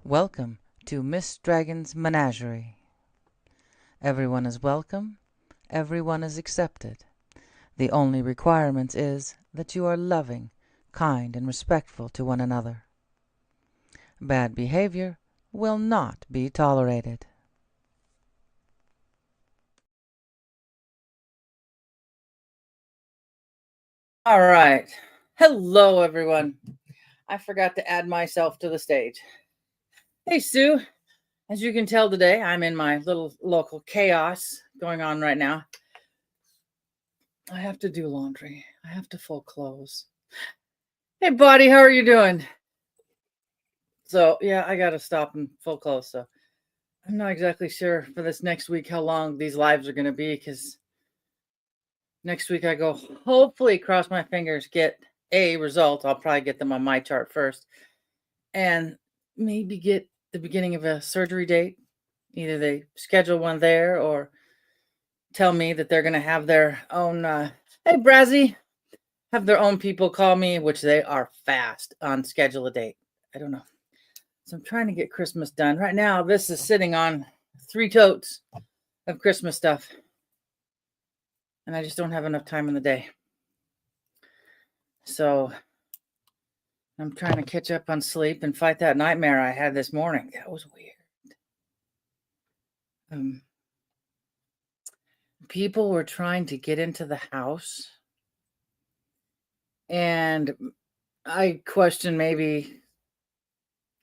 Welcome to Miss Dragon's Menagerie. Everyone is welcome, everyone is accepted. The only requirement is that you are loving, kind, and respectful to one another. Bad behavior will not be tolerated. All right. Hello, everyone. I forgot to add myself to the stage. Hey, Sue. As you can tell today, I'm in my little local chaos going on right now. I have to do laundry. I have to fold clothes. Hey, buddy, how are you doing? So, yeah, I got to stop and fold clothes. So, I'm not exactly sure for this next week how long these lives are going to be because next week I go, hopefully, cross my fingers, get a result. I'll probably get them on my chart first. And maybe get the beginning of a surgery date. Either they schedule one there or tell me that they're going to have their own, hey, Brazzy, have their own people call me, which they are fast on schedule a date. I don't know. So I'm trying to get Christmas done. Right now, this is sitting on 3 totes of Christmas stuff. And I just don't have enough time in the day. So I'm trying to catch up on sleep and fight that nightmare I had this morning. That was weird. People were trying to get into the house, and I question maybe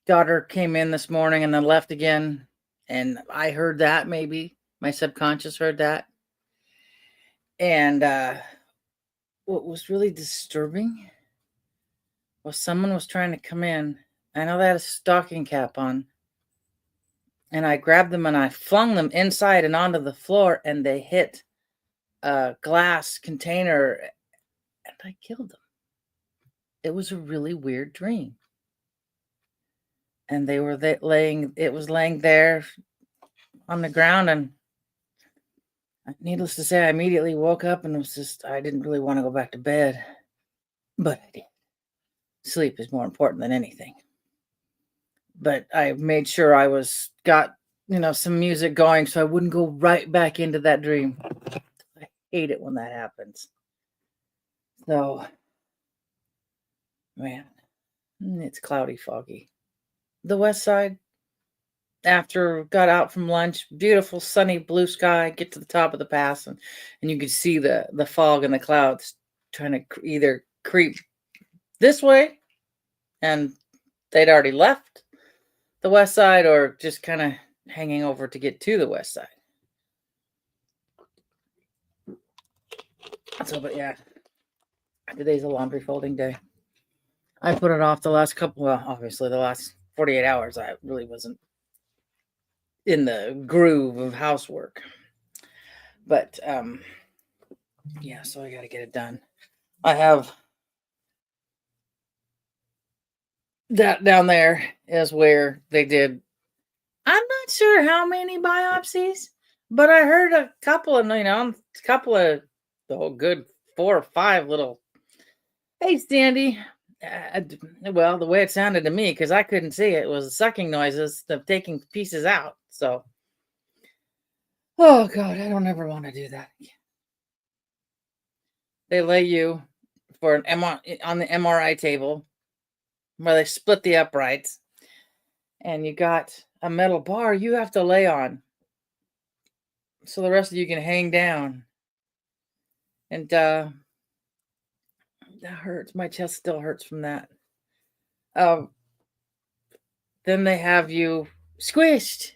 daughter came in this morning and then left again, and I heard that. Maybe my subconscious heard that. And what was really disturbing was someone was trying to come in. I know they had a stocking cap on, and I grabbed them and I flung them inside and onto the floor, and they hit a glass container, and I killed them. It was a really weird dream. And they were laying there on the ground, and needless to say, I immediately woke up and I didn't really want to go back to bed, but I did. Sleep is more important than anything. But I made sure I got some music going so I wouldn't go right back into that dream. I hate it when that happens. So, man, it's cloudy, foggy. The west side, after got out from lunch, beautiful sunny blue sky, get to the top of the pass, and you could see the fog and the clouds trying to either creep this way, and they'd already left the west side, or just kind of hanging over to get to the west side. So, but yeah, today's a laundry folding day. I put it off obviously the last 48 hours. I really wasn't in the groove of housework. But yeah, so I got to get it done. I have that down there is where they did. I'm not sure how many biopsies, but I heard a couple of good 4 or 5 little. Hey, Sandy. Well, the way it sounded to me, because I couldn't see it, was sucking noises of taking pieces out. So, oh God, I don't ever want to do that again. They lay you for an on the MRI table where they split the uprights, and you got a metal bar you have to lay on, so the rest of you can hang down. And that hurts. My chest still hurts from that. Then they have you squished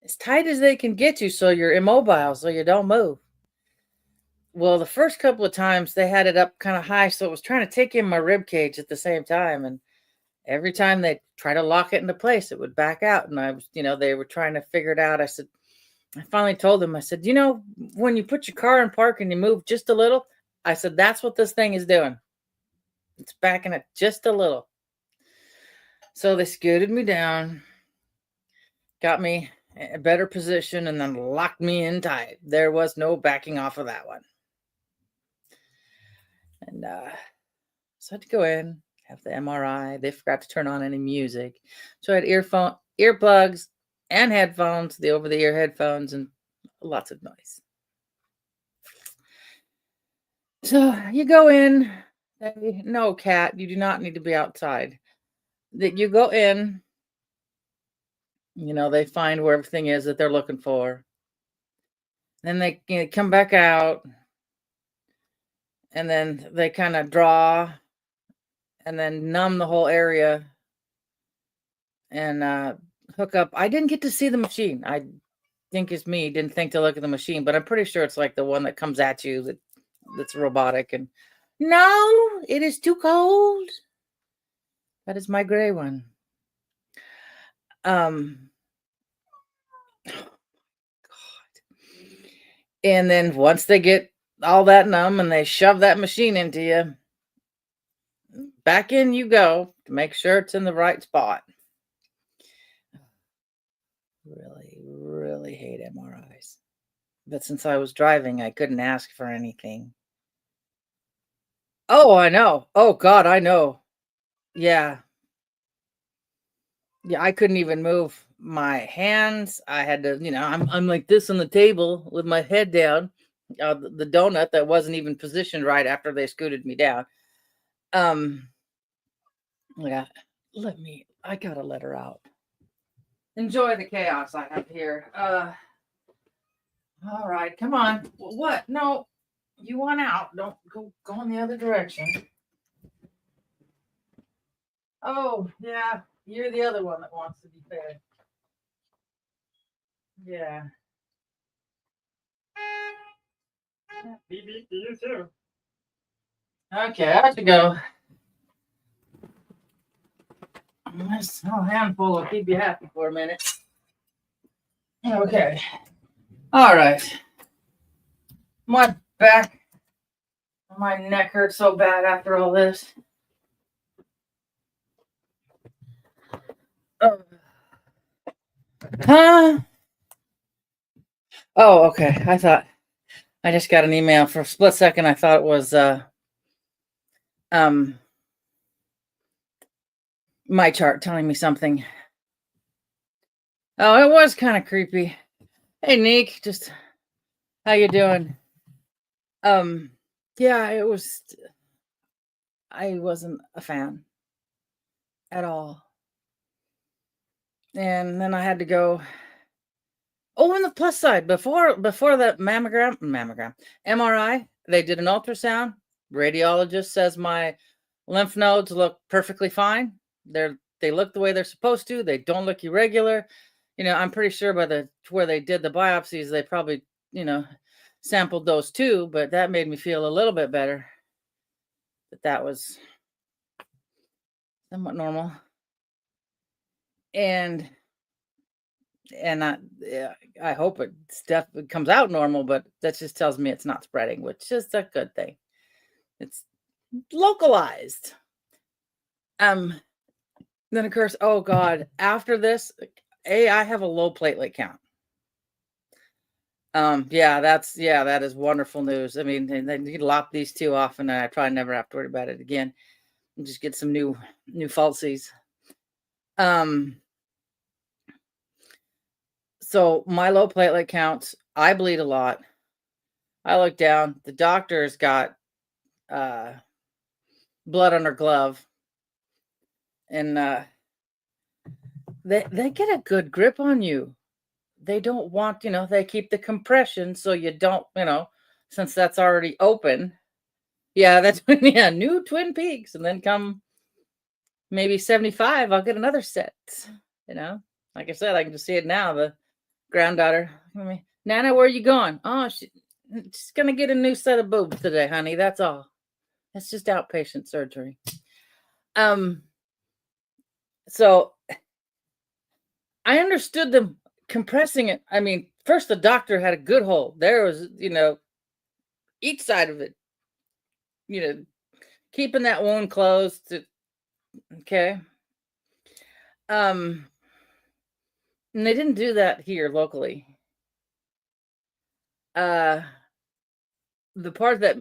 as tight as they can get you so you're immobile, so you don't move. Well, the first couple of times they had it up kind of high, so it was trying to take in my rib cage at the same time. And every time they try to lock it into place, it would back out. And I was, they were trying to figure it out. I finally told them, I said, when you put your car in park and you move just a little, I said, that's what this thing is doing. It's backing it just a little. So they scooted me down, got me in a better position, and then locked me in tight. There was no backing off of that one. And so I had to go in, have the MRI. They forgot to turn on any music. So I had earplugs and headphones, the over-the-ear headphones, and lots of noise. So you go in, no, Cat, you do not need to be outside. That you go in, they find where everything is that they're looking for. Then they come back out, and then they kind of draw and then numb the whole area and hook up. I didn't get to see the machine. I think it's me, didn't think to look at the machine, but I'm pretty sure it's like the one that comes at you that's robotic. And no, it is too cold. That is my gray one. God. And then once they get all that numb and they shove that machine into you, back in you go to make sure it's in the right spot. Really, really hate MRIs. But since I was driving, I couldn't ask for anything. Oh, I know. Oh, God, I know. Yeah. Yeah, I couldn't even move my hands. I had to, I'm like this on the table with my head down. The donut that wasn't even positioned right after they scooted me down. Yeah, I gotta let her out. Enjoy the chaos I have here. All right, come on. What? No, you want out. Don't go in the other direction. Oh, yeah, you're the other one that wants to be fed. Yeah. Beep, beep, to you too. Okay, I have to go. This whole handful will keep you happy for a minute. Okay. All right. My back, my neck hurts so bad after all this. Huh? Oh, okay. I just got an email. For a split second, I thought it was my chart telling me something. Oh, it was kind of creepy. Hey, Nick, just how you doing? Yeah, it was. I wasn't a fan at all, and then I had to go. Oh, on the plus side, before the mammogram, MRI, they did an ultrasound. Radiologist says my lymph nodes look perfectly fine. They look the way they're supposed to. They don't look irregular. I'm pretty sure by where they did the biopsies, they probably, sampled those too, but that made me feel a little bit better. That was somewhat normal. And I hope it comes out normal, but that just tells me it's not spreading, which is a good thing. It's localized. Then of course, oh God, after this, I have a low platelet count. That is wonderful news. I mean, they need to lop these two off, and I probably never have to worry about it again. And just get some new falsies. So my low platelet counts, I bleed a lot. I look down. The doctor's got blood on her glove, and they get a good grip on you. They don't want, they keep the compression so you don't, since that's already open. Yeah, that's new Twin Peaks, and then come maybe 75, I'll get another set. Like I said, I can just see it now. The granddaughter, Nana, where are you going? Oh, she's gonna get a new set of boobs today, honey. That's all. That's just outpatient surgery. So I understood them compressing it. I mean, first the doctor had a good hold. There was, each side of it, keeping that wound closed. Okay. And they didn't do that here locally. The part that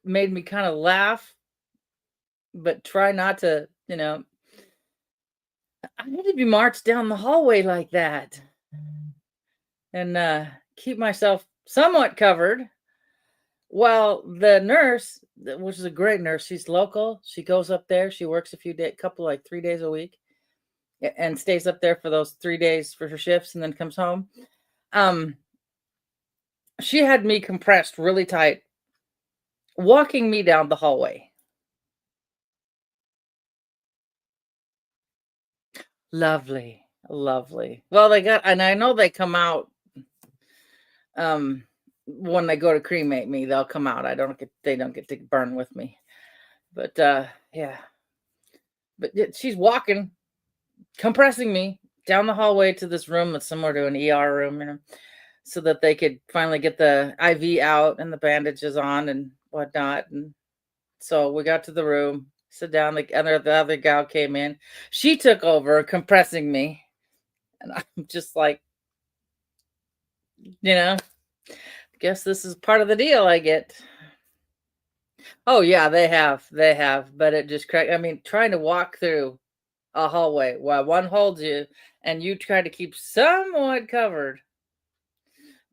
made me kind of laugh but try not to, I need to be marched down the hallway like that and keep myself somewhat covered. Well, the nurse, which is a great nurse, she's local. She goes up there. She works a few days, couple like 3 days a week, and stays up there for those 3 days for her shifts, and then comes home. She had me compressed really tight, walking me down the hallway. Lovely, lovely. Well, and I know they come out. When they go to cremate me, they'll come out. They don't get to burn with me. But yeah. But she's walking, compressing me down the hallway to this room that's similar to an ER room, so that they could finally get the IV out and the bandages on and whatnot. And so we got to the room, sit down. The other gal came in. She took over compressing me, and I'm just like, guess this is part of the deal I get. Oh yeah, they have, but it just cracked. I mean, trying to walk through a hallway while one holds you and you try to keep somewhat covered.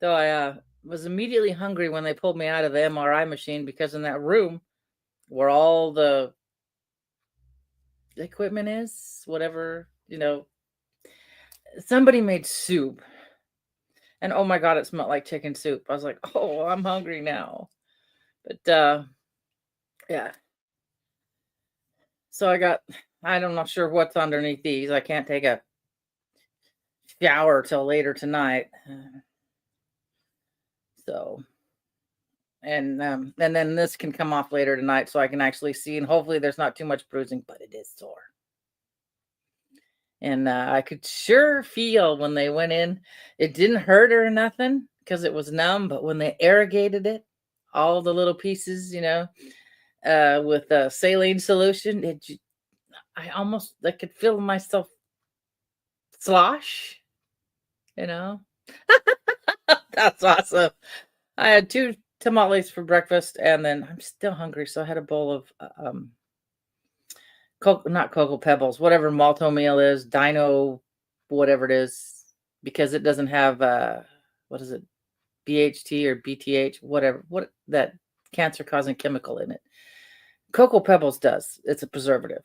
Though I was immediately hungry when they pulled me out of the MRI machine, because in that room where all the equipment is, whatever, somebody made soup. And oh my God, it smelled like chicken soup. I was like, oh, I'm hungry now. But yeah. So I'm not sure what's underneath these. I can't take a shower till later tonight. So, and then this can come off later tonight so I can actually see, and hopefully there's not too much bruising, but it is sore. And I could sure feel when they went in, it didn't hurt or nothing because it was numb, but when they irrigated it, all the little pieces, with a saline solution, I could feel myself slosh, That's awesome. I had 2 tamales for breakfast, and then I'm still hungry, so I had a bowl of not Cocoa Pebbles, whatever malto meal is, Dino, whatever it is, because it doesn't have what is it, BHT or BTH, whatever, what that cancer-causing chemical in it. Cocoa Pebbles does. It's a preservative.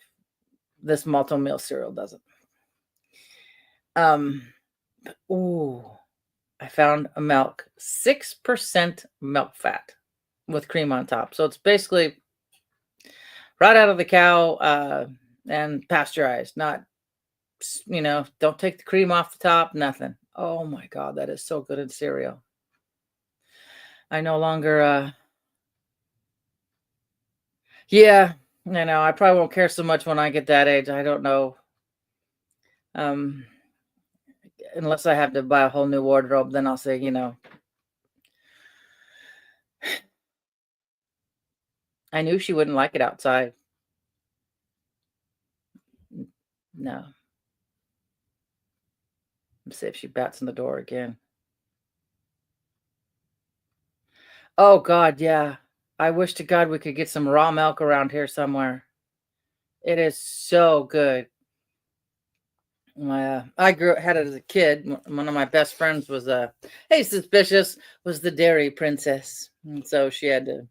This malto meal cereal doesn't. Ooh, I found a milk, 6% milk fat with cream on top. So it's basically right out of the cow and pasteurized, not, don't take the cream off the top, nothing. Oh my God, that is so good in cereal. I no longer, yeah, I probably won't care so much when I get that age. I don't know. Unless I have to buy a whole new wardrobe, then I'll say, I knew she wouldn't like it outside. No. Let's see if she bats on the door again. Oh God, yeah. I wish to God we could get some raw milk around here somewhere. It is so good. I had it as a kid. One of my best friends was hey, Suspicious was the Dairy Princess, and so she had to.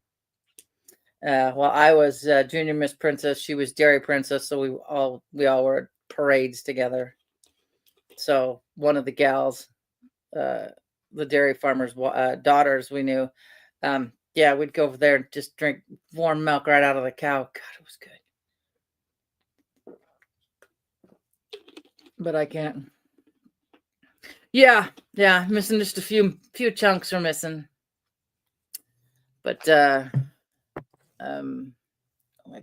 While I was Junior Miss Princess, she was Dairy Princess. So we all were at parades together. So one of the gals, the dairy farmers' daughters, we knew. Yeah, we'd go over there and just drink warm milk right out of the cow. God, it was good. But I can't. Yeah, missing just a few chunks are missing. But my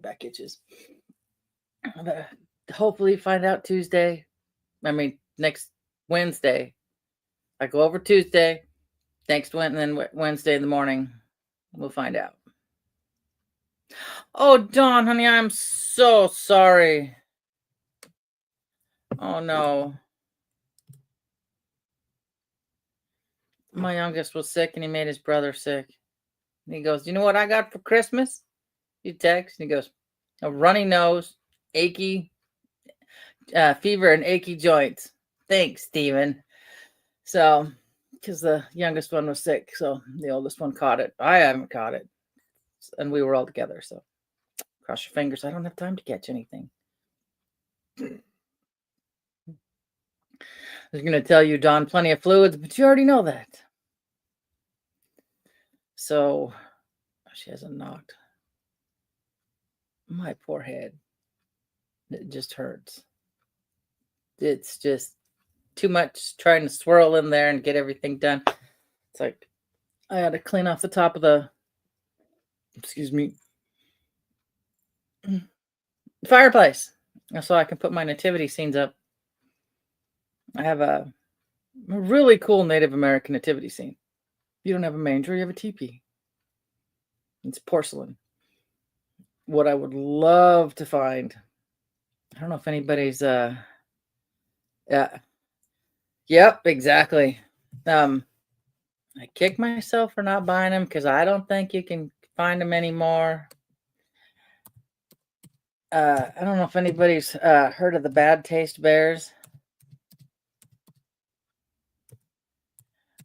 back itches. Hopefully find out Tuesday. I mean, next Wednesday. I go over Tuesday, next Wednesday, and then Wednesday in the morning, we'll find out. Oh, Dawn, honey, I'm so sorry. Oh, no. My youngest was sick, and he made his brother sick. And he goes, you know what I got for Christmas? You text, and he goes, a runny nose, achy fever, and achy joints. Thanks, Stephen. So, because the youngest one was sick, so the oldest one caught it. I haven't caught it, and we were all together. So, cross your fingers. I don't have time to catch anything. I was going to tell you, Don, plenty of fluids, but you already know that. So, she hasn't knocked. My poor head. It just hurts. It's just too much trying to swirl in there and get everything done. It's like I had to clean off the top of the, fireplace so I can put my nativity scenes up. I have a really cool Native American nativity scene. You don't have a manger, you have a teepee. It's porcelain. What I would love to find, I don't know if anybody's yeah. Yep, exactly. I kick myself for not buying them because I don't think you can find them anymore. I don't know if anybody's heard of the Bad Taste Bears.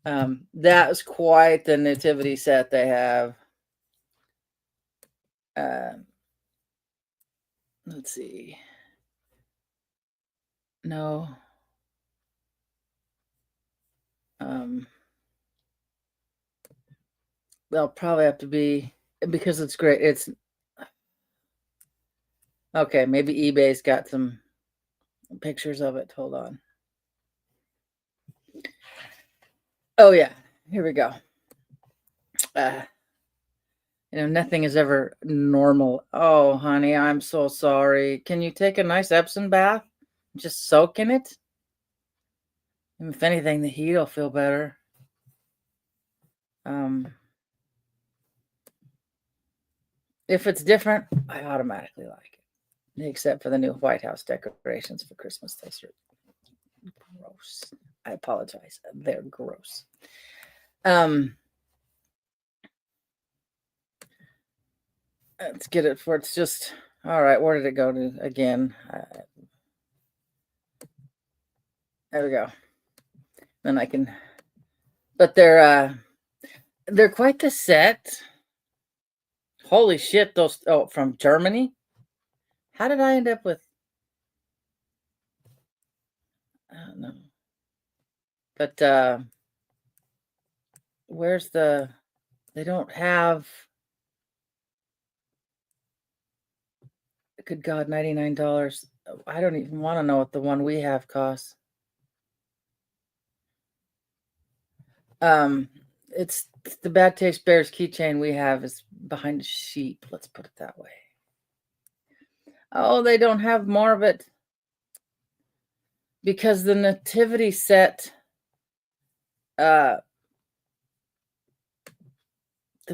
That was quite the nativity set they have. Let's see. No. They'll probably have to be, because it's great. It's okay. Maybe eBay's got some pictures of it. Hold on. Oh yeah, here we go. Nothing is ever normal. Oh, honey, I'm so sorry. Can you take a nice Epsom bath? Just soak in it? And if anything, the heat will feel better. If it's different, I automatically like it. Except for the new White House decorations for Christmas. Those are gross. I apologize. They're gross. Let's get it for it's just all right. Where did it go to again? There we go. Then I can. But they're quite the set. Holy shit! Those from Germany. How did I end up with? I don't know. But where's the? They don't have. Good God, $99. I don't even want to know what the one we have costs. It's the Bad Taste Bears keychain we have is behind a sheep. Let's put it that way. Oh, they don't have more of it because the nativity set, the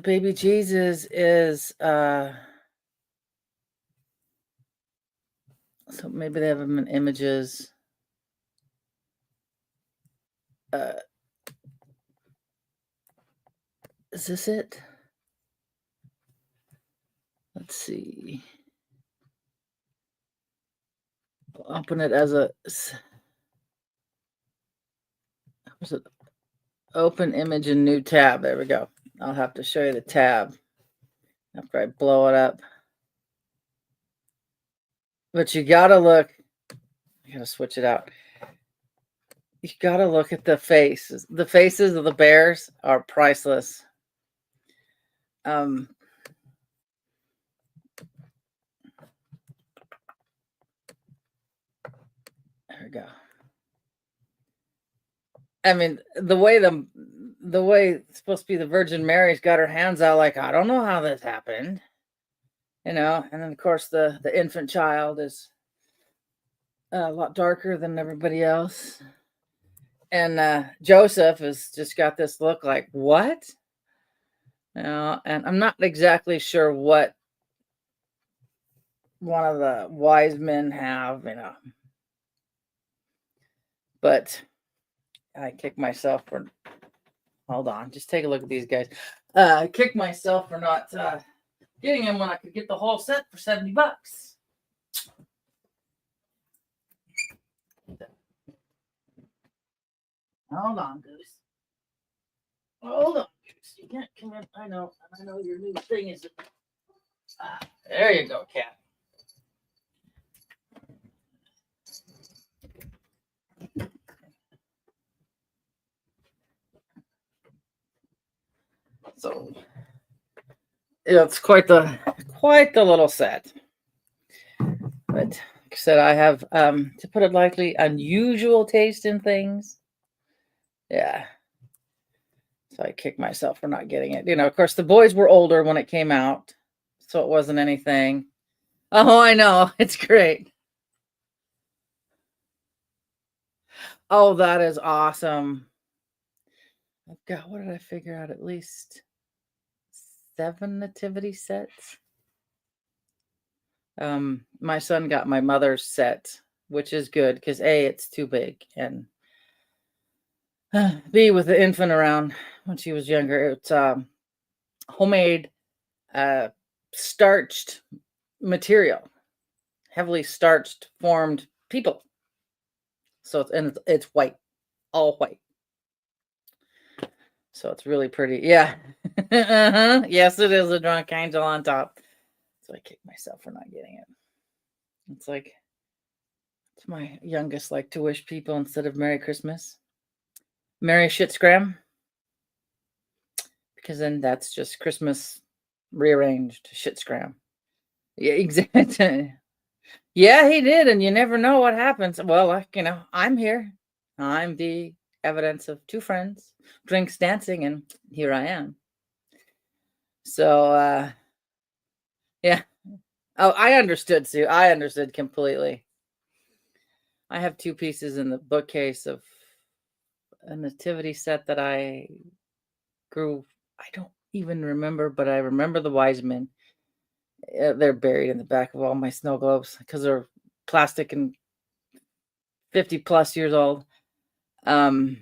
baby Jesus is, so maybe they have them in images. Is this it? Let's see. I'll open it as a. Was it open image in new tab? There we go. I'll have to show you the tab after I blow it up. But you gotta look. I gotta switch it out. You gotta look at the faces. The faces of the bears are priceless. There we go. I mean, the way it's supposed to be, the Virgin Mary's got her hands out like, I don't know how this happened, and then of course the infant child is a lot darker than everybody else, and Joseph has just got this look like, what? And I'm not exactly sure what one of the wise men have, but I kick myself for. Hold on, just take a look at these guys. I kick myself for not getting him when I could get the whole set for $70. Hold on, Goose. Hold on, Goose. You can't come in. I know your new thing is. There you go, cat. So it's quite the little set. But like I said, I have, to put it lightly, unusual taste in things. Yeah. So I kick myself for not getting it. Of course, the boys were older when it came out, so it wasn't anything. Oh, I know. It's great. Oh, that is awesome. I've got, what did I figure out? At least 7 nativity sets. My son got my mother's set, which is good because A, it's too big, and B, with the infant around when she was younger, it's homemade starched material, heavily starched formed people. So it's white, all white. So it's really pretty. Yeah. Yes, it is a drunk angel on top. So I kick myself for not getting it. It's like, it's my youngest like to wish people instead of Merry Christmas, Merry Shit Scram. Because then that's just Christmas rearranged shit scram. Yeah, exactly. Yeah, he did. And you never know what happens. Well, I'm here. I'm the evidence of 2 friends, drinks, dancing, and here I am. So, yeah. Oh, I understood, Sue. I understood completely. I have 2 pieces in the bookcase of a nativity set that I grew. I don't even remember, but I remember the wise men. They're buried in the back of all my snow globes because they're plastic and 50 plus years old. Oh,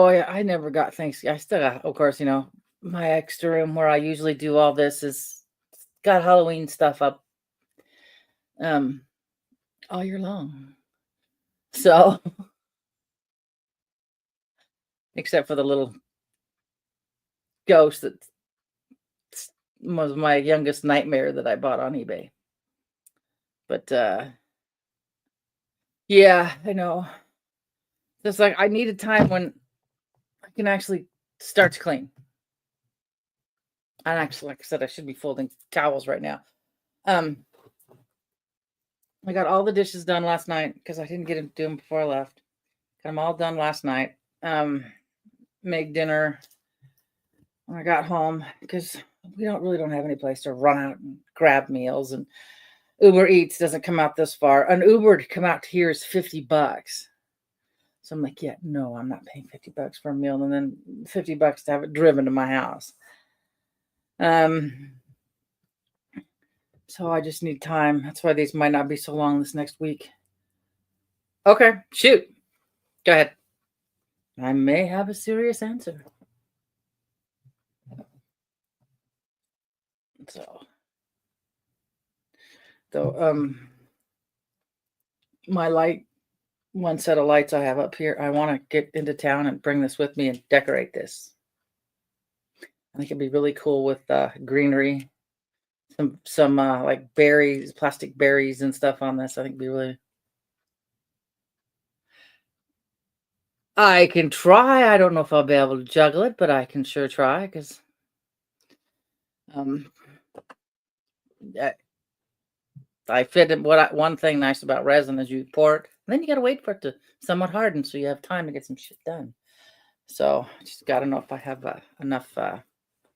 I never got Thanksgiving. I still got, of course, my extra room where I usually do all this is got Halloween stuff up all year long. So, except for the little ghost that was my youngest nightmare that I bought on eBay. But yeah, I know. Just like I need a time when I can actually start to clean. And actually, like I said, I should be folding towels right now. I got all the dishes done last night because I didn't get to do them before I left. Got them all done last night. Made dinner when I got home because we don't have any place to run out and grab meals, and Uber Eats doesn't come out this far. An Uber to come out here is $50. So I'm like, yeah, no, I'm not paying $50 for a meal and then $50 to have it driven to my house. So I just need time. That's why these might not be so long this next week. Okay, shoot. Go ahead. I may have a serious answer. So, my one set of lights I have up here, I want to get into town and bring this with me and decorate this. I think it'd be really cool with greenery, some like berries, plastic berries and stuff on this. I think it'd be really. I can try. I don't know if I'll be able to juggle it, but I can sure try because I fit it. One thing nice about resin is you pour it, and then you got to wait for it to somewhat harden, so you have time to get some shit done. So I just got to know if I have enough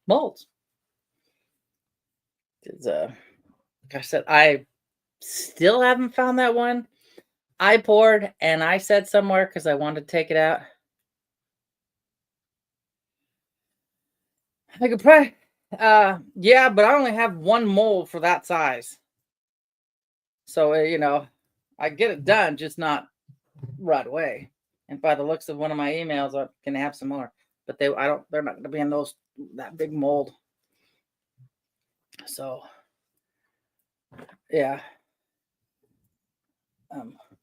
molds. Because, like I said, I still haven't found that one. I poured and I said somewhere because I wanted to take it out. I could probably, yeah, but I only have 1 mold for that size. So, I get it done, just not right away. And by the looks of one of my emails, I can have some more. but they're not going to be in that big mold. So, yeah.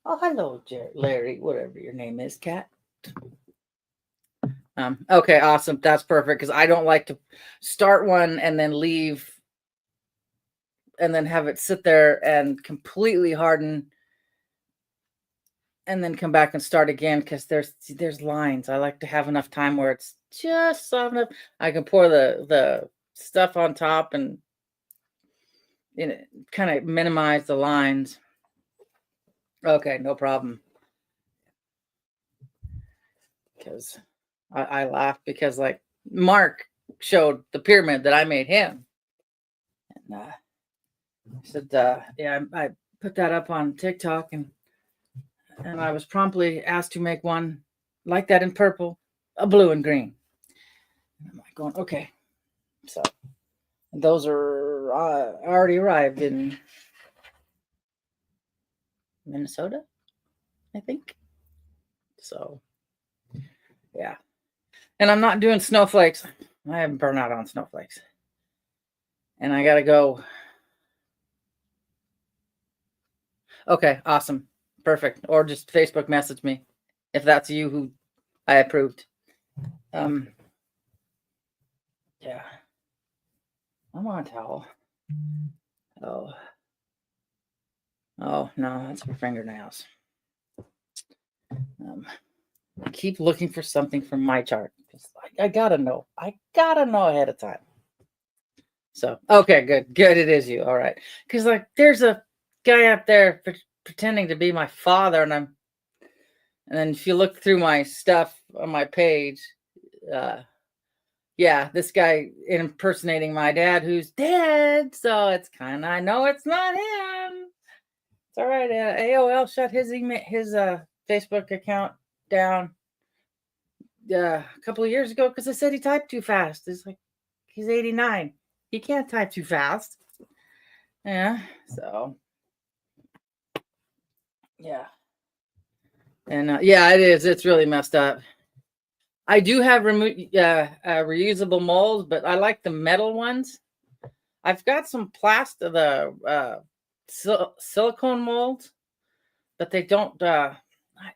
Oh, hello, Larry, whatever your name is, cat. Okay, awesome. That's perfect because I don't like to start one and then leave and then have it sit there and completely harden and then come back and start again because there's lines. I like to have enough time where it's just soft enough. I can pour the stuff on top and kind of minimize the lines. Okay, no problem. Because I laugh because like Mark showed the pyramid that I made him. And I said, yeah, I put that up on TikTok and I was promptly asked to make one like that in purple, a blue and green. And I'm like going, okay. So those are already arrived in Minnesota, I think. So, yeah. And I'm not doing snowflakes. I haven't burned out on snowflakes. And I got to go. Okay, awesome. Perfect. Or just Facebook message me if that's you who I approved. Yeah. I'm on a towel. Oh. Oh, no, that's for fingernails. I keep looking for something from my chart. I gotta know. I gotta know ahead of time. So, okay, good. Good, it is you. All right. Because, like, there's a guy up there pretending to be my father, and then if you look through my stuff on my page, yeah, this guy impersonating my dad who's dead. So it's kind of, I know it's not him. It's all right. AOL shut his Facebook account down a couple of years ago because I said he typed too fast. It's like he's 89. He can't type too fast. Yeah. So yeah. And yeah, it is. It's really messed up. I do have reusable molds, but I like the metal ones. I've got some silicone molds, but they don't.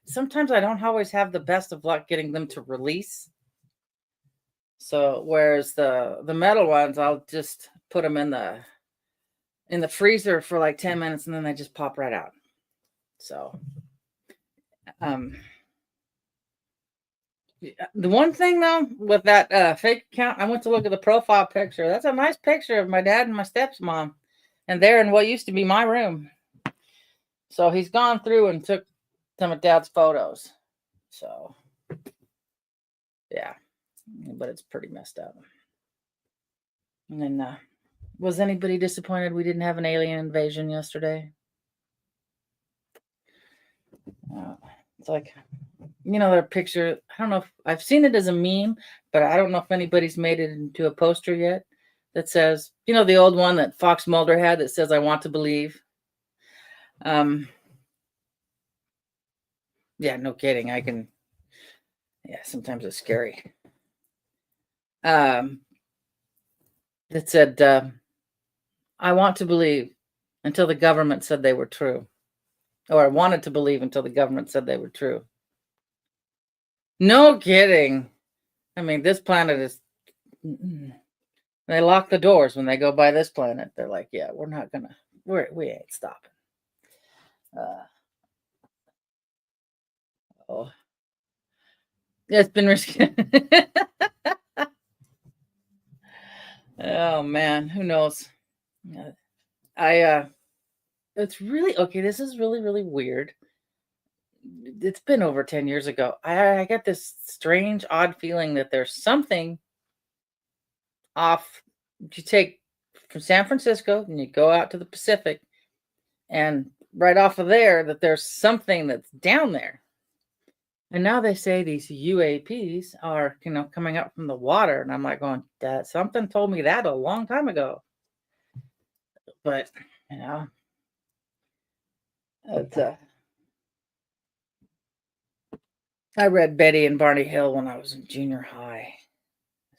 Sometimes I don't always have the best of luck getting them to release. So whereas the metal ones, I'll just put them in the freezer for like 10 minutes and then they just pop right out. So, the one thing though with that fake account, I went to look at the profile picture. That's a nice picture of my dad and my stepmom, and they're in what used to be my room. So he's gone through and took some of Dad's photos. So, yeah, but it's pretty messed up. And then, was anybody disappointed we didn't have an alien invasion yesterday? It's like, their picture. I don't know if I've seen it as a meme, but I don't know if anybody's made it into a poster yet that says, the old one that Fox Mulder had that says, "I want to believe." Yeah, no kidding. Yeah, sometimes it's scary. That said, "I want to believe until the government said they were true." Or I wanted to believe until the government said they were true. No kidding. I mean, this planet is. They lock the doors when they go by this planet. They're like, "Yeah, we're not gonna. We ain't stopping." Oh, it's been risky. Oh man, who knows? It's really okay. This is really, really weird. It's been over 10 years ago. I get this strange, odd feeling that there's something off. You take from San Francisco and you go out to the Pacific, and right off of there, that there's something that's down there. And now they say these UAPs are, coming up from the water, and I'm like going, that something told me that a long time ago. But it's I read Betty and Barney Hill when I was in junior high.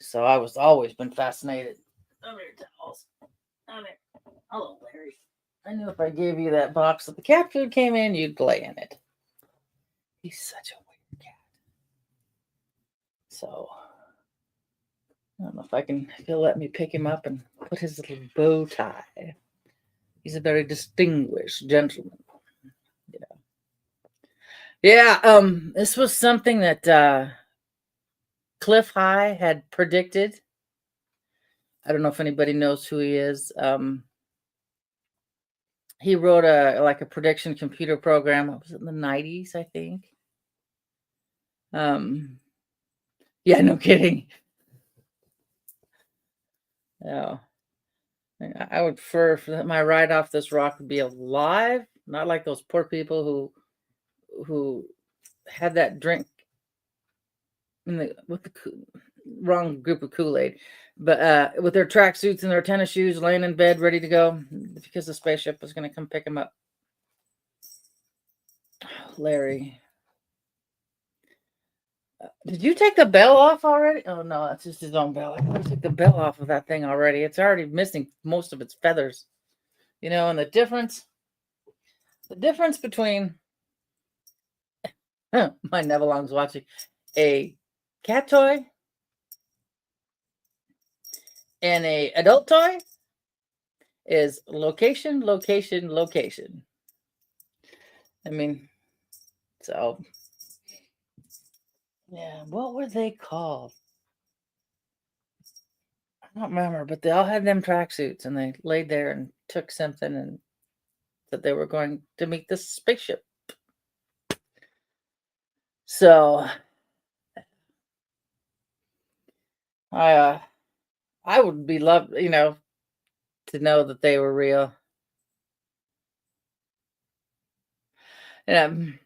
So I was always been fascinated. Come here, towels. Come here. Hello, Larry. I knew if I gave you that box that the cat food came in, you'd lay in it. He's such a weird cat. So I don't know if he'll let me pick him up and put his little bow tie. He's a very distinguished gentleman. Yeah, this was something that Cliff High had predicted. I don't know if anybody knows who he is. He wrote a prediction computer program. Was it in the 90s, I think? Yeah, no kidding. Yeah. I would prefer for my ride off this rock to be alive, not like those poor people who had that drink with the wrong group of Kool-Aid, but with their tracksuits and their tennis shoes, laying in bed, ready to go because the spaceship was going to come pick them up. Larry, did you take the bell off already? Oh no, that's just his own bell. I took the bell off of that thing already. It's already missing most of its feathers. And the difference between my Nevillong's watching a cat toy and a adult toy is location, location, location. I mean, so yeah, what were they called? I don't remember, but they all had them tracksuits and they laid there and took something and that they were going to meet this spaceship. So I would be loved, to know that they were real. And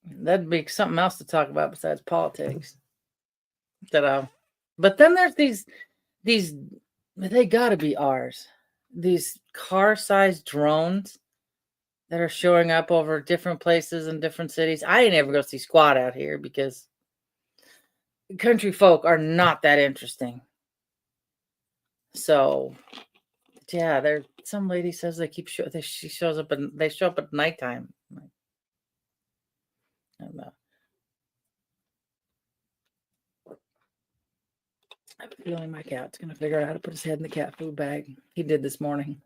that'd be something else to talk about besides politics. But then there's these they gotta be ours. These car-sized drones that are showing up over different places in different cities. I ain't ever go see squat out here because country folk are not that interesting. So yeah, there's some lady says she shows up and they show up at nighttime. I don't know. I'm feeling my cat's gonna figure out how to put his head in the cat food bag. He did this morning.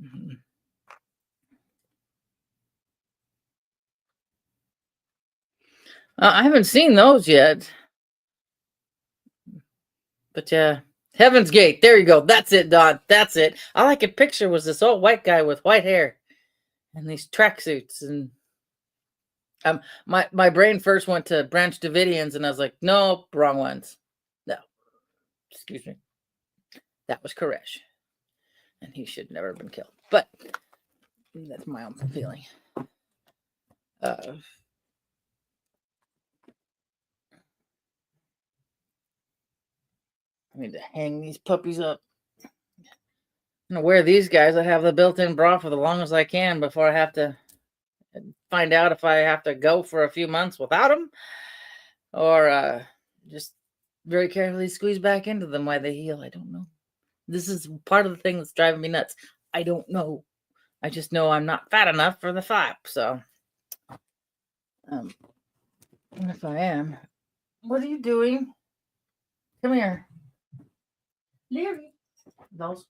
Mm-hmm. I haven't seen those yet. But yeah, Heaven's Gate. There you go. That's it, Don. That's it. All I could picture was this old white guy with white hair and these tracksuits. And my brain first went to Branch Davidians, and I was like, no, wrong ones. No, excuse me. That was Koresh, and he should never have been killed. But that's my own feeling. I need to hang these puppies up. I'm gonna wear these guys. I have the built-in bra for the long as I can before I have to find out if I have to go for a few months without them, or just very carefully squeeze back into them while they heal. I don't know. This is part of the thing that's driving me nuts. I don't know. I just know I'm not fat enough for the flap. So, if I am, what are you doing? Come here, Larry. That's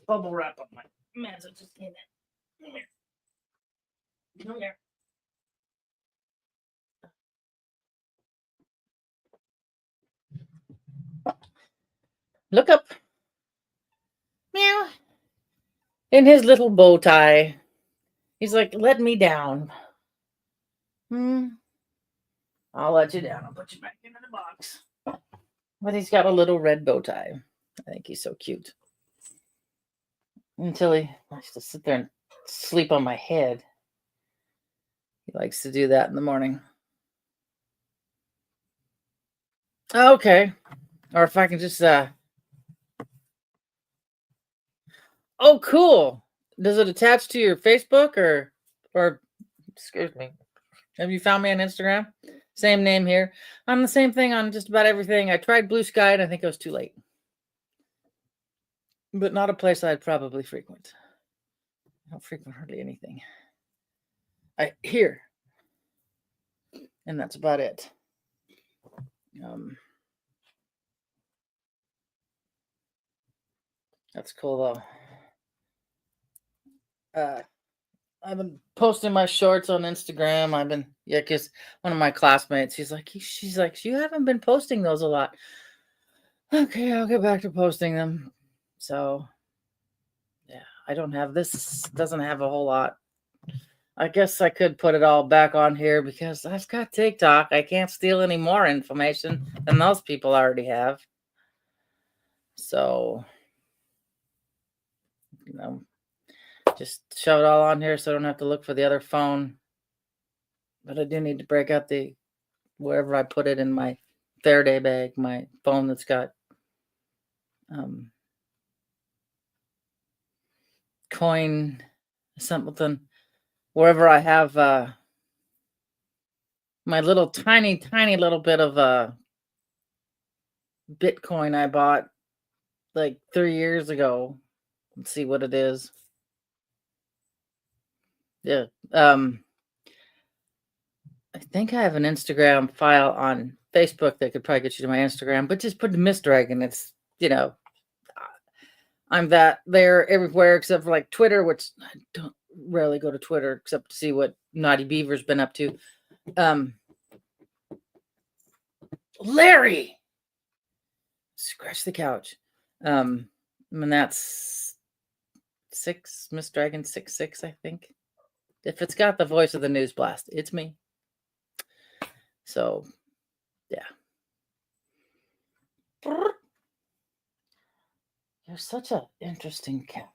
bubble wrap on my meds that just came in. Come here. Come here. Look up. Meow. In his little bow tie. He's like, let me down. I'll let you down. I'll put you back into the box. But he's got a little red bow tie. I think he's so cute. Until he likes to sit there and sleep on my head. He likes to do that in the morning. Okay. Or if I can just oh, cool. Does it attach to your Facebook or excuse me. Have you found me on Instagram? Same name here. I'm the same thing on just about everything. I tried Blue Sky and I think it was too late. But not a place I'd probably frequent. I don't frequent hardly anything. I hear. And that's about it. That's cool though. I've been posting my shorts on Instagram. Because one of my classmates, she's like, you haven't been posting those a lot. Okay, I'll get back to posting them. So, yeah, I don't have this, doesn't have a whole lot. I guess I could put it all back on here because I've got TikTok. I can't steal any more information than those people already have. So, just shove it all on here so I don't have to look for the other phone. But I do need to break out wherever I put it in my Faraday bag, my phone that's got coin something, wherever I have my little tiny little bit of Bitcoin I bought like 3 years ago. Let's see what it is. Yeah. I think I have an Instagram file on Facebook that could probably get you to my Instagram, but just put the Miss Dragon. It's, I'm there everywhere except for like Twitter, which I don't rarely go to Twitter except to see what Naughty Beaver's been up to. Larry, scratch the couch. And that's Miss Dragon 66, I think. If it's got the voice of the News Blast, it's me. So, yeah. You're such an interesting cat.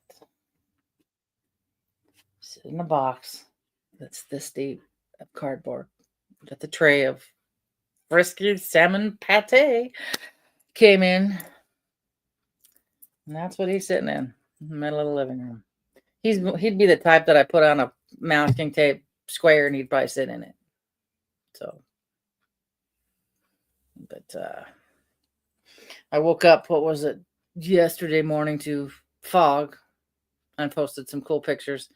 Sit in a box that's this deep of cardboard with the tray of frisky salmon pate came in. And that's what he's sitting in my little living room. He'd be the type that I put on a masking tape square and he'd probably sit in it. So, but I woke up, what was it, yesterday morning to fog and posted some cool pictures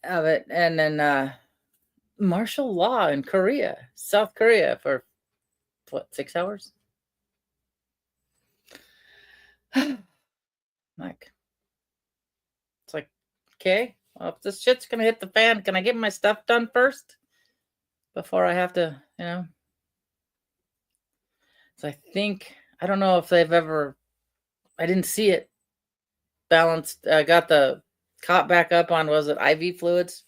of it. And then martial law in South Korea for what, 6 hours? Like, it's like, okay, well, if this shit's gonna hit the fan, can I get my stuff done first before I have to, So I don't know if they've ever, I didn't see it balanced. Got the caught back up on, was it IV fluids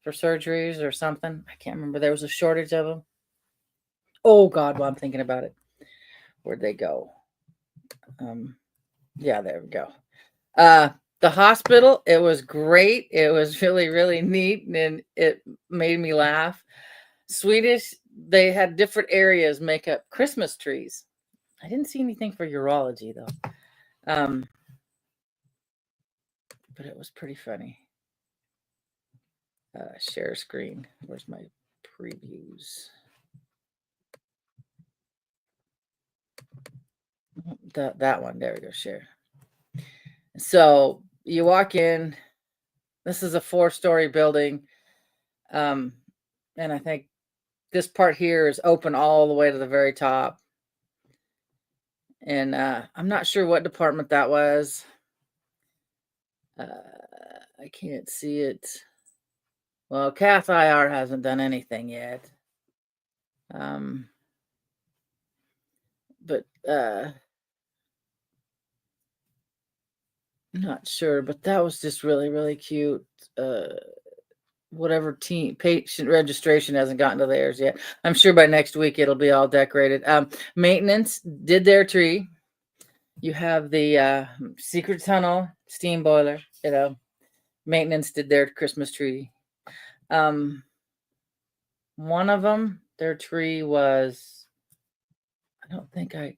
for surgeries or something? I can't remember. There was a shortage of them. Oh God, well, I'm thinking about it. Where'd they go? Yeah, there we go. The hospital, it was great. It was really, really neat, and it made me laugh. Swedish, they had different areas make up Christmas trees. I didn't see anything for urology though. But it was pretty funny. Share screen. Where's my previews? That one. There we go. Share. So you walk in. This is a 4-story building. And I think this part here is open all the way to the very top. And I'm not sure what department that was. I can't see it. Well, Cath IR hasn't done anything yet. But not sure, but that was just really, really cute. Whatever team patient registration hasn't gotten to theirs yet. I'm sure by next week it'll be all decorated. Maintenance did their tree. You have the secret tunnel steam boiler. Maintenance did their Christmas tree. One of them, their tree was, I don't think I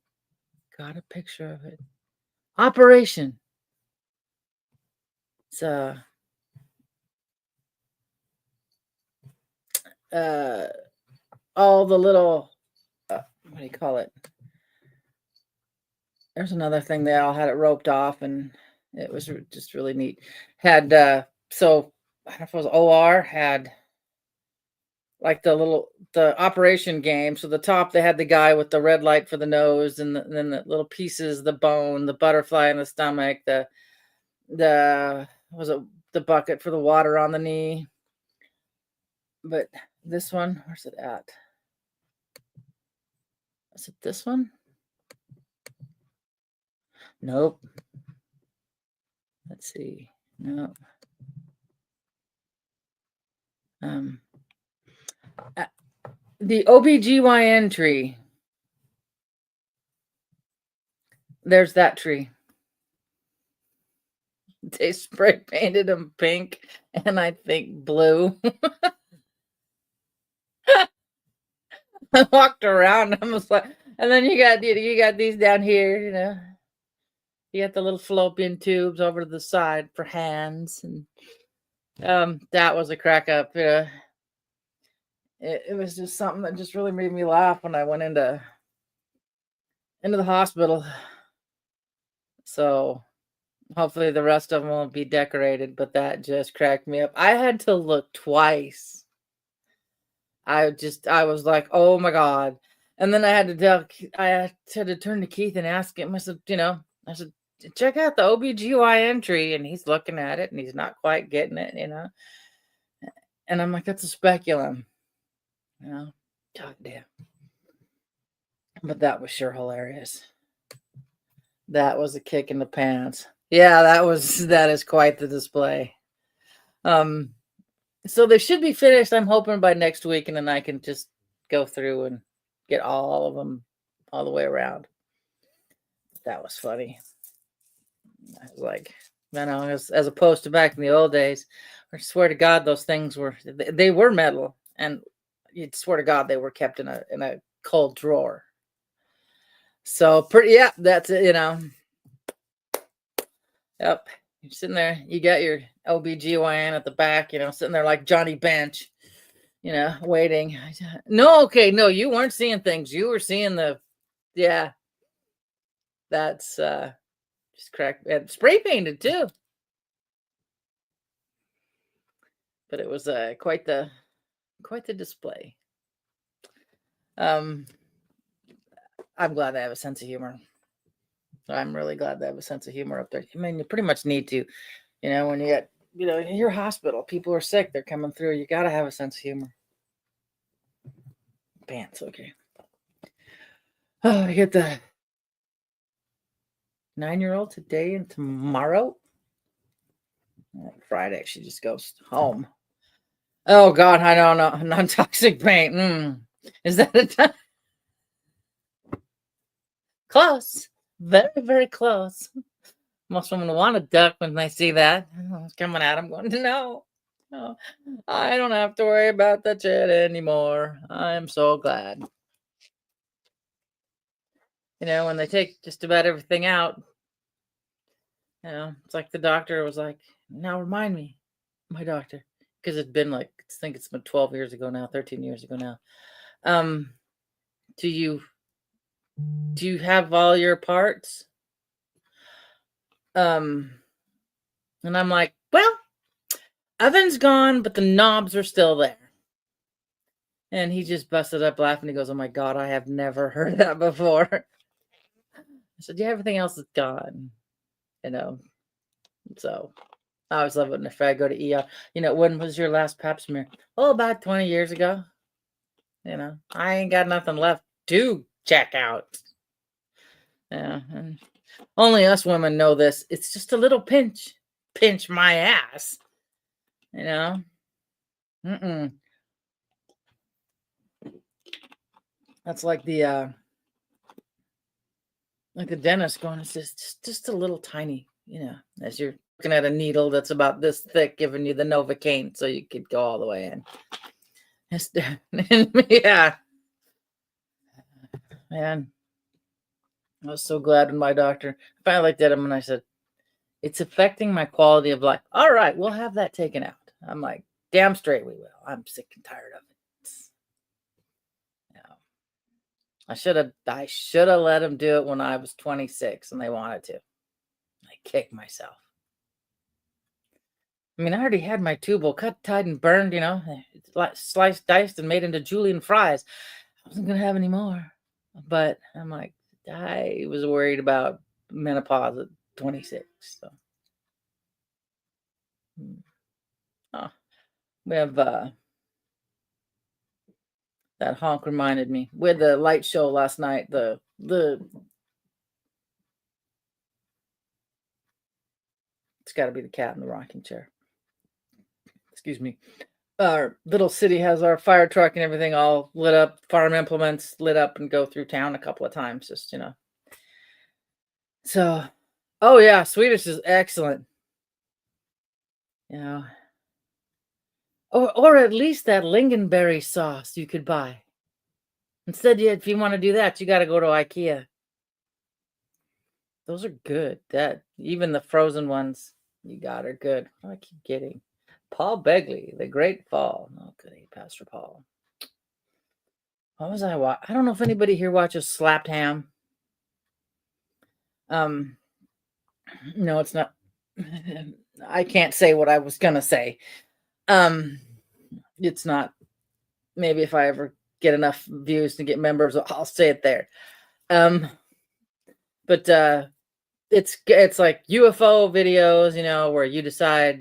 got a picture of it. Operation. It's all the little, what do you call it? There's another thing they all had it roped off, and it was just really neat. Had so I don't know if it was OR had like the operation game. So the top they had the guy with the red light for the nose, and then the little pieces, the bone, the butterfly in the stomach, the was it the bucket for the water on the knee. But this one, where's it at? Is it this one? Nope. Let's see. No. The OBGYN tree. There's that tree. They spray painted them pink and I think blue. I walked around and I was like, and then you got these down here, you know. You got the little fallopian tubes over to the side for hands, and that was a crack up. It was just something that just really made me laugh when I went into the hospital. So hopefully the rest of them won't be decorated, but that just cracked me up. I had to look twice. I was like, oh my God. And then I had to turn to Keith and ask him. I said, check out the OBGYN tree. And he's looking at it and he's not quite getting it, And I'm like, that's a speculum. God damn. But that was sure hilarious. That was a kick in the pants. Yeah, that is quite the display. So they should be finished, I'm hoping, by next week, and then I can just go through and get all of them all the way around. That was funny. I was like, as opposed to back in the old days, I swear to God, those things were metal, and you'd swear to God they were kept in a cold drawer. So that's it, Yep. You're sitting there, you got your OBGYN at the back, sitting there like Johnny Bench, waiting. No, you weren't seeing things. You were seeing that's just cracked. Spray painted too. But it was quite the display. I'm glad they have a sense of humor. I'm really glad they have a sense of humor up there. I mean, you pretty much need to, when you get, in your hospital, people are sick, they're coming through. You got to have a sense of humor. Pants, okay. Oh, I get the 9-year-old today and tomorrow. Friday, she just goes home. Oh, God, I don't know. Non-toxic paint. Is that a time? Close. Very, very close. Most women want to duck when they see that. It's coming at them going, no, I don't have to worry about that shit anymore. I'm so glad. When they take just about everything out, it's like the doctor was like, now remind me, my doctor, because it's been like, I think it's been 12 years ago now, 13 years ago now. Do you have all your parts? And I'm like, well, oven's gone, but the knobs are still there. And he just busted up laughing. He goes, oh my God, I have never heard that before. I said, yeah, everything else is gone. So I always love it if I go to ER. When was your last pap smear? Oh, about 20 years ago. I ain't got nothing left to check out. Yeah. And only us women know this. It's just a little pinch. Pinch my ass. That's like the dentist going, it's just a little tiny, as you're looking at a needle that's about this thick, giving you the Novocaine so you could go all the way in. Yeah. Man, I was so glad when my doctor finally looked at him and I said, it's affecting my quality of life. All right, we'll have that taken out. I'm like, damn straight we will. I'm sick and tired of it. I should have let them do it when I was 26 and they wanted to. I kicked myself. I mean, I already had my tubal cut, tied, and burned, sliced, diced, and made into julienne fries. I wasn't going to have any more. But I'm like, I was worried about menopause at 26. So, oh, we have that honk reminded me. We had the light show last night. It's got to be the cat in the rocking chair. Excuse me. Our little city has our fire truck and everything all lit up, farm implements lit up, and go through town a couple of times, just, So, oh yeah, Swedish is excellent. Or at least that lingonberry sauce you could buy. Instead, if you want to do that, you got to go to IKEA. Those are good. Even the frozen ones you got are good. I keep getting Paul Begley, The Great Fall. Oh, goody, Pastor Paul. What was I watching? I don't know if anybody here watches Slapped Ham. No, it's not. I can't say what I was gonna say. It's not. Maybe if I ever get enough views to get members, I'll say it there. But it's like UFO videos, where you decide,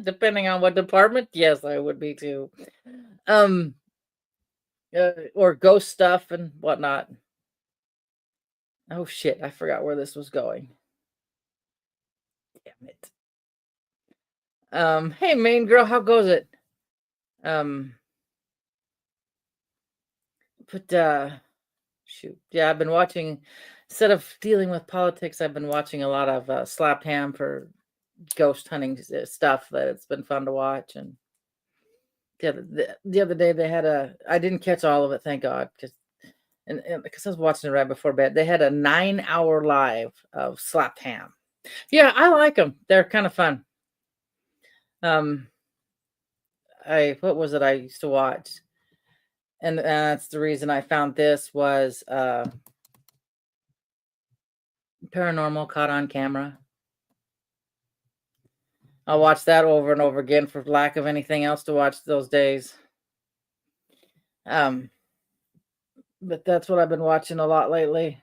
depending on what department. Yes, I would be too. Or ghost stuff and whatnot. Oh shit, I forgot where this was going. Damn it. Hey main girl, how goes it? But shoot. Yeah, I've been watching, instead of dealing with politics, I've been watching a lot of Slapped Ham for ghost hunting stuff that it's been fun to watch. And the other day they had I didn't catch all of it, thank God, because I was watching it right before bed. They had a 9-hour live of Slapped Ham. Yeah, I like them. They're kind of fun. What was it I used to watch? And that's the reason I found this was Paranormal Caught on Camera. I'll watch that over and over again for lack of anything else to watch those days. But that's what I've been watching a lot lately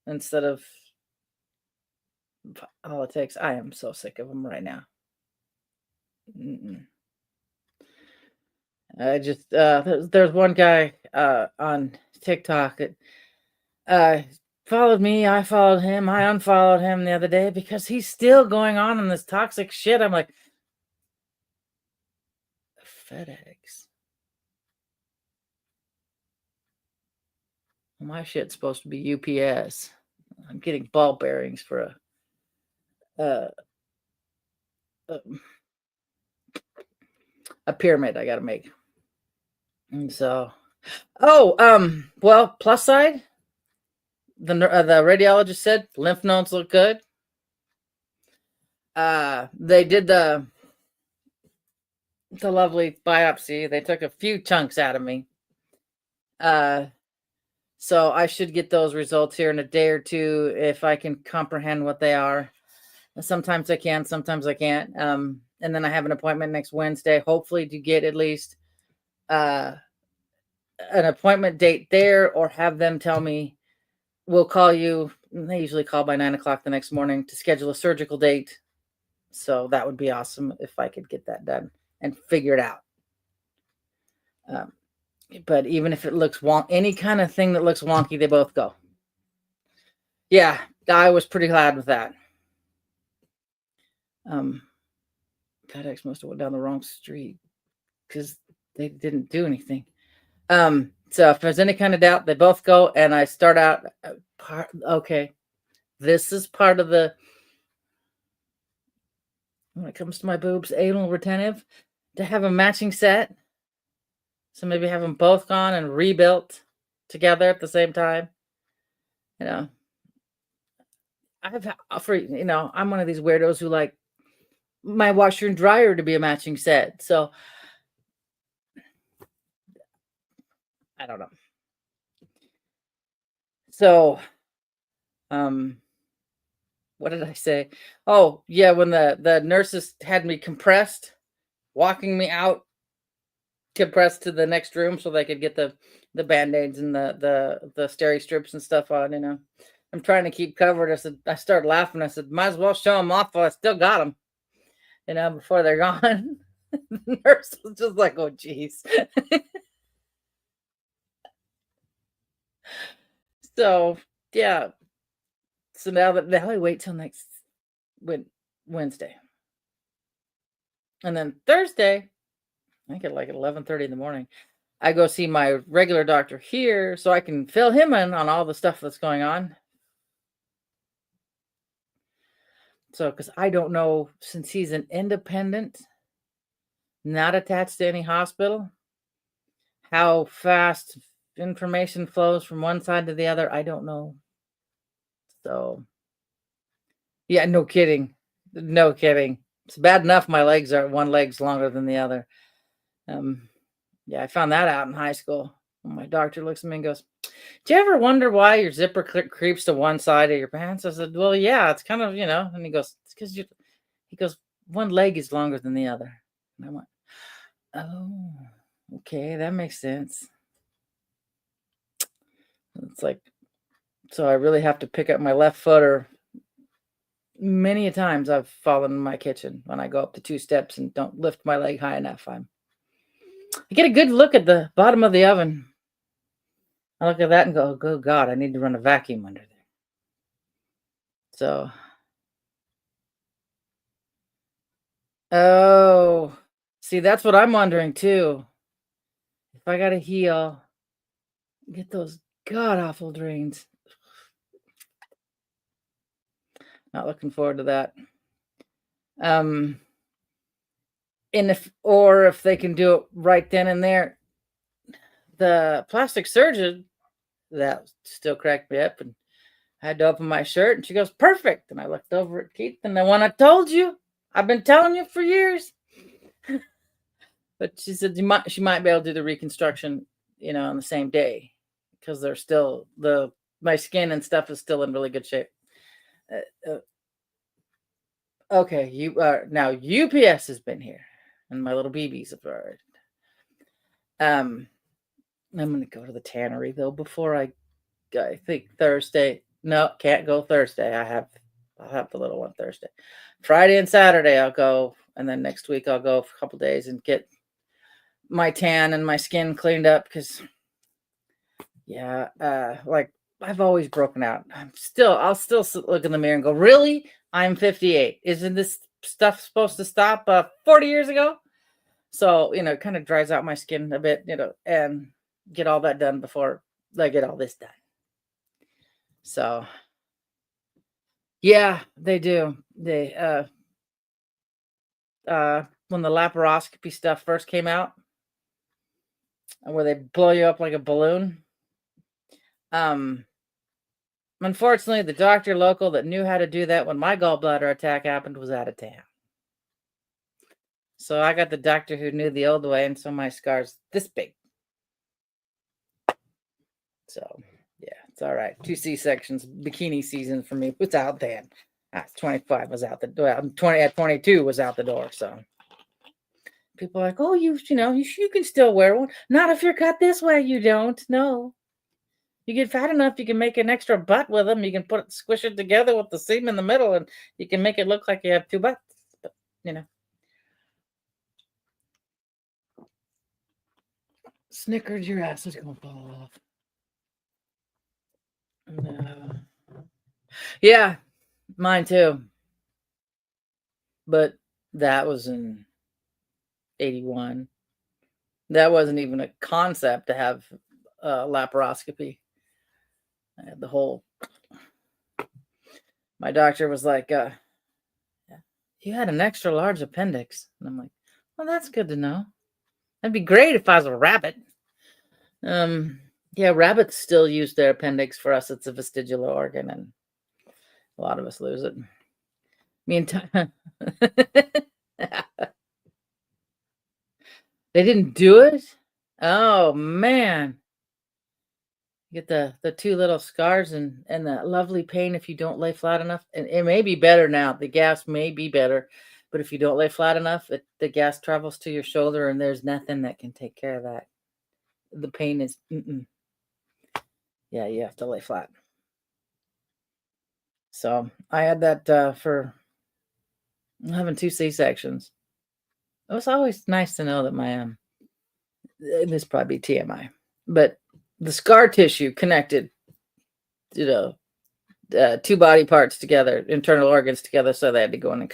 instead of politics. I am so sick of them right now. I just there's one guy on TikTok that followed me. I followed him. I unfollowed him the other day because he's still going on in this toxic shit. I'm like, FedEx. My shit's supposed to be UPS. I'm getting ball bearings for a pyramid I got to make. And so, well, plus side, the radiologist said lymph nodes look good. They did the lovely biopsy. They took a few chunks out of me. So I should get those results here in a day or two if I can comprehend what they are. Sometimes I can, sometimes I can't. And then I have an appointment next Wednesday, hopefully to get at least an appointment date there, or have them tell me, we'll call you. They usually call by 9 o'clock the next morning to schedule a surgical date. So that would be awesome if I could get that done and figure it out. But even if it looks any kind of thing that looks wonky, they both go. Yeah, I was pretty glad with that. FedEx must have went down the wrong street because they didn't do anything. So if there's any kind of doubt, they both go, and I start out okay. This is part of the, when it comes to my boobs, anal retentive, to have a matching set. So maybe have them both gone and rebuilt together at the same time. I'm one of these weirdos who like my washer and dryer to be a matching set. So I don't know. So, um, what did I say? Oh, yeah, when the nurses had me compressed, walking me out compressed to the next room so they could get the band-aids and the steri strips and stuff on, I'm trying to keep covered. I started laughing. I said, might as well show them off while I still got them, before they're gone. The nurse was just like, oh, geez. So, yeah. So now I wait till next Wednesday. And then Thursday, I think at like 11:30 in the morning, I go see my regular doctor here so I can fill him in on all the stuff that's going on. So, because I don't know, since he's an independent, not attached to any hospital, how fast information flows from one side to the other, I don't know. So, yeah, no kidding. No kidding. It's bad enough my legs are one leg's longer than the other. Yeah, I found that out in high school. My doctor looks at me and goes, do you ever wonder why your zipper creeps to one side of your pants? I said, well, yeah, it's kind of, and he goes, it's because he goes, one leg is longer than the other. And I went, oh, okay, that makes sense. It's like, so I really have to pick up my left foot, or many a times I've fallen in my kitchen when I go up the 2 steps and don't lift my leg high enough. I get a good look at the bottom of the oven. I look at that and go, oh, God, I need to run a vacuum under there. So, oh, see, that's what I'm wondering too. If I got to heal, get those god awful drains. Not looking forward to that. And if they can do it right then and there, the plastic surgeon, that still cracked me up, and I had to open my shirt, and she goes, perfect. And I looked over at Keith, and the one I told you, I've been telling you for years. But she said she might be able to do the reconstruction, on the same day, because they're still my skin and stuff is still in really good shape. Okay, now UPS has been here, and my little BBs have arrived. I'm gonna go to the tannery though before I think Thursday. No, can't go Thursday. I'll have the little one Thursday. Friday and Saturday I'll go, and then next week I'll go for a couple days and get my tan and my skin cleaned up, because like I've always broken out. I'll still look in the mirror and go, really? I'm 58. Isn't this stuff supposed to stop 40 years ago? So, it kind of dries out my skin a bit, and get all that done before I get all this done. So, yeah, they do. They, when the laparoscopy stuff first came out, where they blow you up like a balloon, unfortunately, the doctor local that knew how to do that when my gallbladder attack happened was out of town. So I got the doctor who knew the old way, and so my scar's this big. So, yeah, it's all right. 2 C-sections, bikini season for me. It's out there. 25 was out the door. 20 at 22 was out the door. So people are like, oh, you can still wear one. Not if you're cut this way. You don't. No. You get fat enough, you can make an extra butt with them. You can squish it together with the seam in the middle, and you can make it look like you have 2 butts. But, Snickered, your ass is going to fall off. No. Yeah, mine too. But that was in 81. That wasn't even a concept to have laparoscopy. I had the whole. My doctor was like, you had an extra large appendix. And I'm like, well, that's good to know. That'd be great if I was a rabbit. Yeah, rabbits still use their appendix. For us, it's a vestibular organ, and a lot of us lose it. Me and they didn't do it? Oh, man. You get the two little scars and that lovely pain if you don't lay flat enough. And it may be better now. The gas may be better, but if you don't lay flat enough, the gas travels to your shoulder, and there's nothing that can take care of that. The pain is, yeah, you have to lay flat. So I had that for having 2 C-sections. It was always nice to know that my this probably be TMI, but the scar tissue connected, two body parts together, internal organs together, so they had to go in and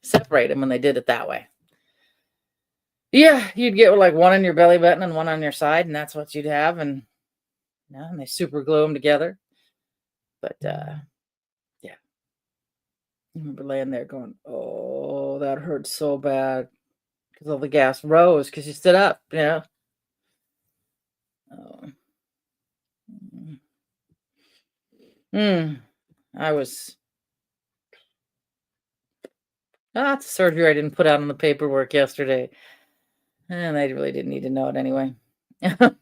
separate them when they did it that way. Yeah, you'd get like one on your belly button and one on your side, and that's what you'd have, and they super glue them together. But yeah, I remember laying there going, "Oh, that hurt so bad," because all the gas rose because you stood up, Oh. I was. That's a surgery I didn't put out on the paperwork yesterday. And I really didn't need to know it anyway. Because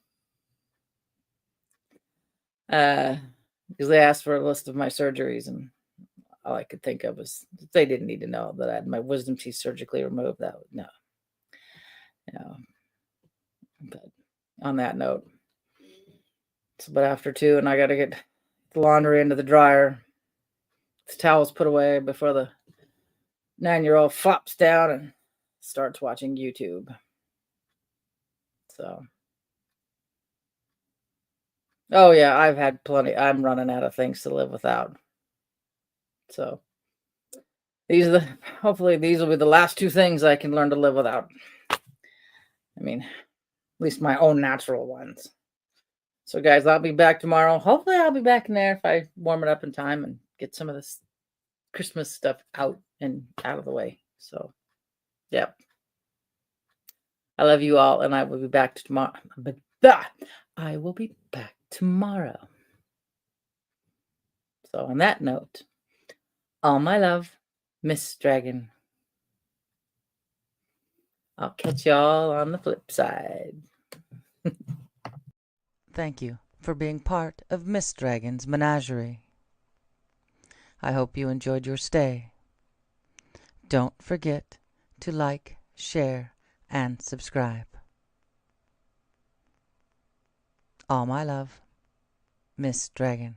they asked for a list of my surgeries, and all I could think of was they didn't need to know that I had my wisdom teeth surgically removed. No. But on that note, it's about after 2, and I got to get the laundry into the dryer. The towels put away before the 9-year-old flops down and starts watching YouTube. So, oh yeah, I've had plenty. I'm running out of things to live without. So hopefully these will be the last 2 things I can learn to live without. I mean, at least my own natural ones. So guys, I'll be back tomorrow. Hopefully I'll be back in there if I warm it up in time and get some of this Christmas stuff out of the way. So, yep. I love you all, and I will be back tomorrow. I will be back tomorrow. So on that note, all my love, Miss Dragon. I'll catch y'all on the flip side. Thank you for being part of Miss Dragon's menagerie. I hope you enjoyed your stay. Don't forget to like, share, and subscribe. All my love, Miss Dragon.